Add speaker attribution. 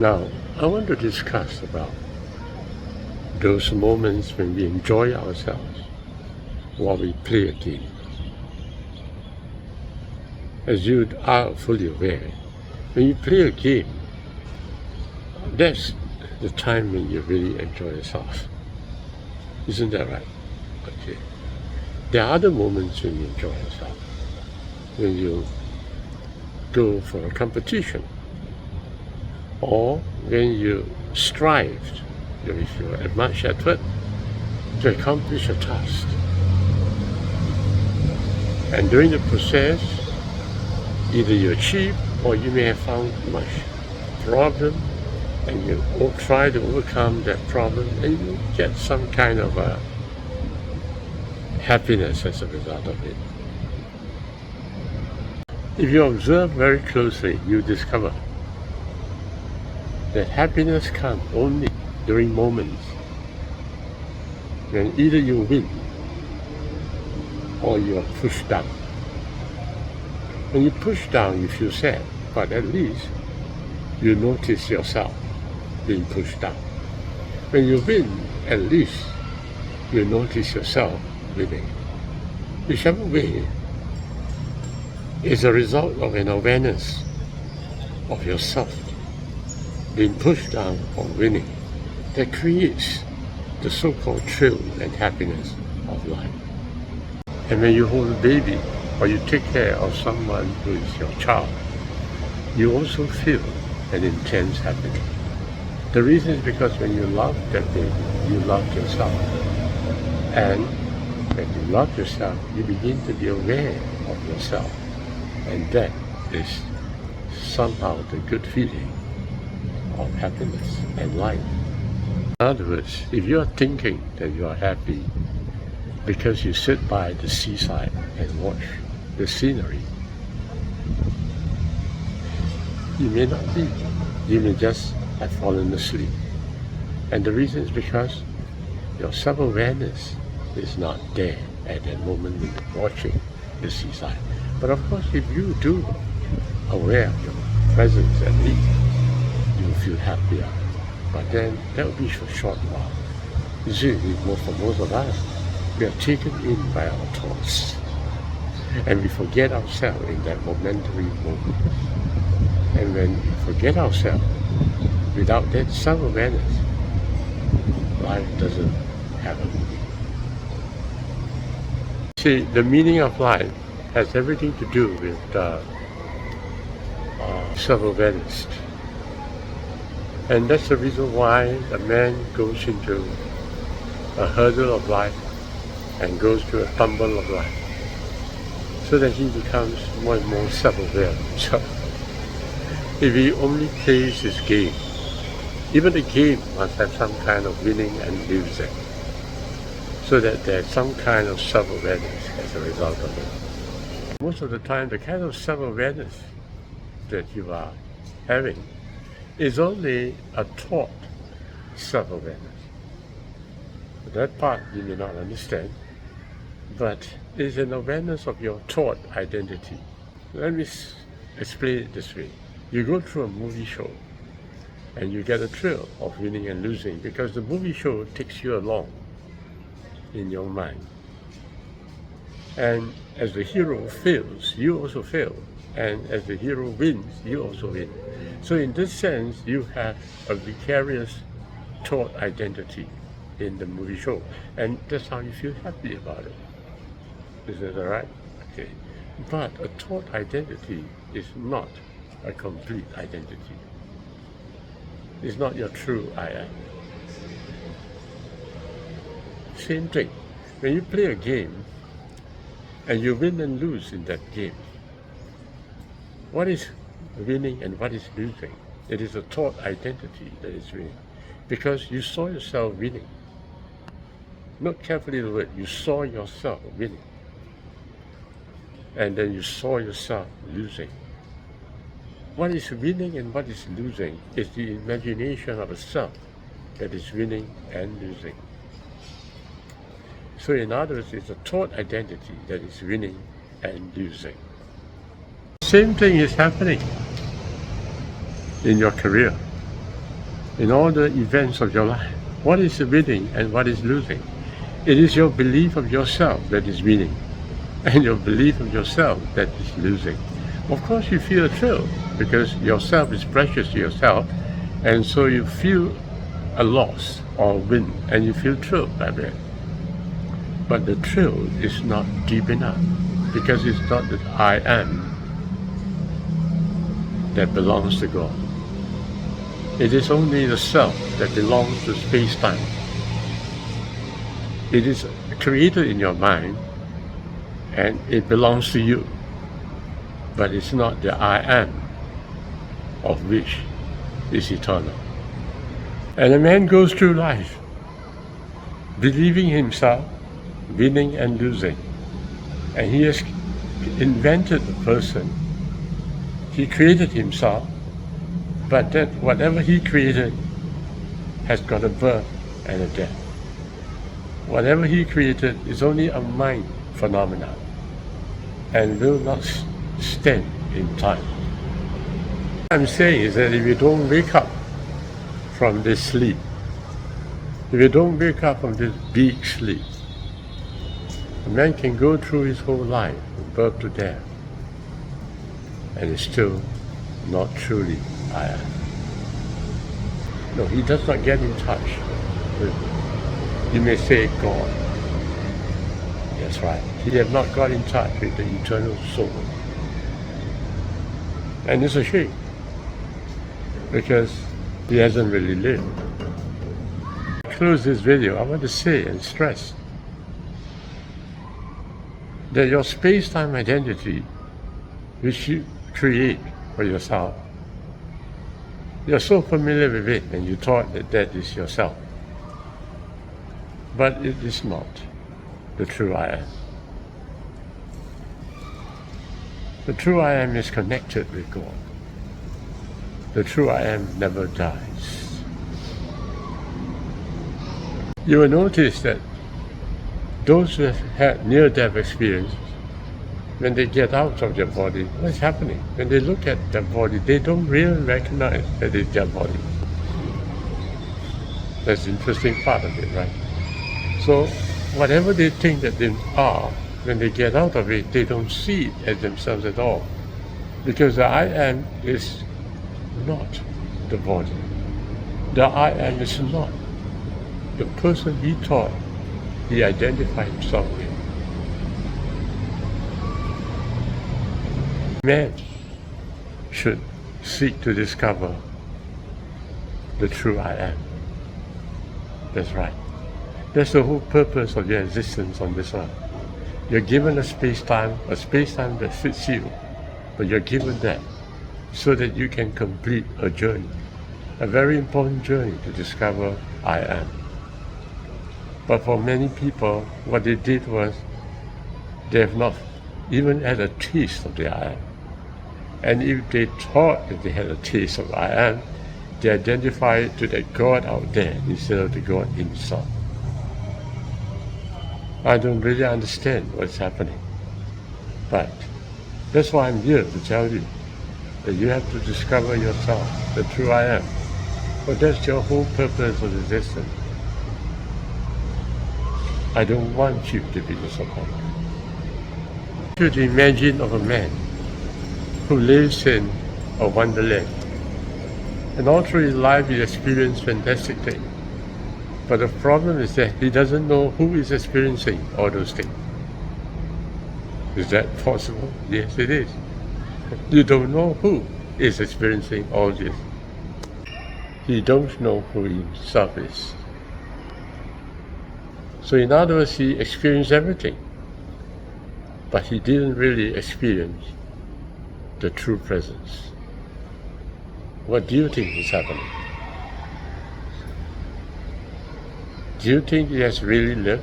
Speaker 1: Now, I want to discuss about those moments when we enjoy ourselves while we play a game. As you are fully aware, when you play a game, that's the time when you really enjoy yourself. Isn't that right? Okay. There are other moments when you enjoy yourself. When you go for a competition, or when you strive with your much effort to accomplish a task. And during the process, either you achieve or you may have found much problem, and you try to overcome that problem, and you get some kind of a happiness as a result of it. If you observe very closely, you discover that happiness comes only during moments when either you win or you are pushed down. When you push down, you feel sad, but at least you notice yourself being pushed down. When you win, at least you notice yourself winning. Whichever way is a result of an awareness of yourself being pushed down or winning that creates the so-called thrill and happiness of life. And when you hold a baby or you take care of someone who is your child, you also feel an intense happiness. The reason is because when you love that baby, you love yourself. And when you love yourself, you begin to be aware of yourself. And that is somehow the good feeling of happiness and life. In other words, if you are thinking that you are happy because you sit by the seaside and watch the scenery, you may not be. You may just have fallen asleep. And the reason is because your self-awareness is not there at that moment when you're watching the seaside. But of course, if you do aware of your presence at least, you will feel happier. But then that will be for a short while. You see, for most of us, we are taken in by our thoughts. And we forget ourselves in that momentary moment. And when we forget ourselves, without that self-awareness, life doesn't have a meaning. See, the meaning of life has everything to do with self-awareness. And that's the reason why a man goes into a hurdle of life and goes to a tumble of life, so that he becomes more and more self-aware. So if he only plays his game, even the game must have some kind of winning and losing, so that there's some kind of self-awareness as a result of it. Most of the time, the kind of self-awareness that you are having is only a taught self-awareness. That part you may not understand, but it's an awareness of your taught identity. Let me explain it this way. You go through a movie show and you get a thrill of winning and losing because the movie show takes you along in your mind. And as the hero fails, you also fail. And as the hero wins, you also win. So in this sense, you have a vicarious taught identity in the movie show. And that's how you feel happy about it. Is that right? Okay. But a taught identity is not a complete identity. It's not your true I am. Same thing. When you play a game and you win and lose in that game, what is winning and what is losing? It is a taught identity that is winning. Because you saw yourself winning. Note carefully the word, you saw yourself winning. And then you saw yourself losing. What is winning and what is losing is the imagination of a self that is winning and losing. So in other words, it's a taught identity that is winning and losing. Same thing is happening in your career. in all the events of your life. What is winning and what is losing? It is your belief of yourself that is winning, and your belief of yourself that is losing. Of course, you feel a thrill because yourself is precious to yourself, and so you feel a loss or win, and you feel thrilled by that. But the thrill is not deep enough because it's not that I am that belongs to God. It is only the self that belongs to space-time. It is created in your mind and it belongs to you, but it's not the I am of which is eternal. And a man goes through life believing himself winning and losing, and he has invented a person. He created himself, but that whatever he created has got a birth and a death. Whatever he created is only a mind phenomenon and will not stand in time. What I'm saying is that if you don't wake up from this sleep, if you don't wake up from this big sleep, a man can go through his whole life from birth to death and is still not truly I am. No, he does not get in touch with, you may say, God. That's right. He has not got in touch with the eternal soul. And it's a shame because he hasn't really lived. To close this video, I want to say and stress that your space-time identity, which you create for yourself, you're so familiar with it and you thought that that is yourself. But it is not the true I am. The true I am is connected with God. The true I am never dies. You will notice that those who have had near-death experience, when they get out of their body, what's happening? When they look at their body, they don't really recognize that it's their body. That's the interesting part of it, right? So whatever they think that they are, when they get out of it, they don't see it as themselves at all. Because the I am is not the body. The I am is not the person he thought he identified himself with. Man should seek to discover the true I am. That's right. That's the whole purpose of your existence on this earth. You're given a space-time that fits you, but you're given that so that you can complete a journey, a very important journey to discover I am. But for many people, what they did was they have not even had a taste of the I am. And if they thought that they had a taste of I am, they identify it to the God out there instead of the God himself. I don't really understand what's happening. But that's why I'm here to tell you that you have to discover yourself, the true I am. But that's your whole purpose of existence. I don't want you to be disappointed. I want you to imagine of a man who lives in a wonderland. And all through his life he experienced fantastic things. But the problem is that he doesn't know who is experiencing all those things. Is that possible? Yes, it is. You don't know who is experiencing all this. He don't know who himself is. So in other words, he experienced everything, but he didn't really experience the true presence. What do you think is happening? Do you think he has really lived?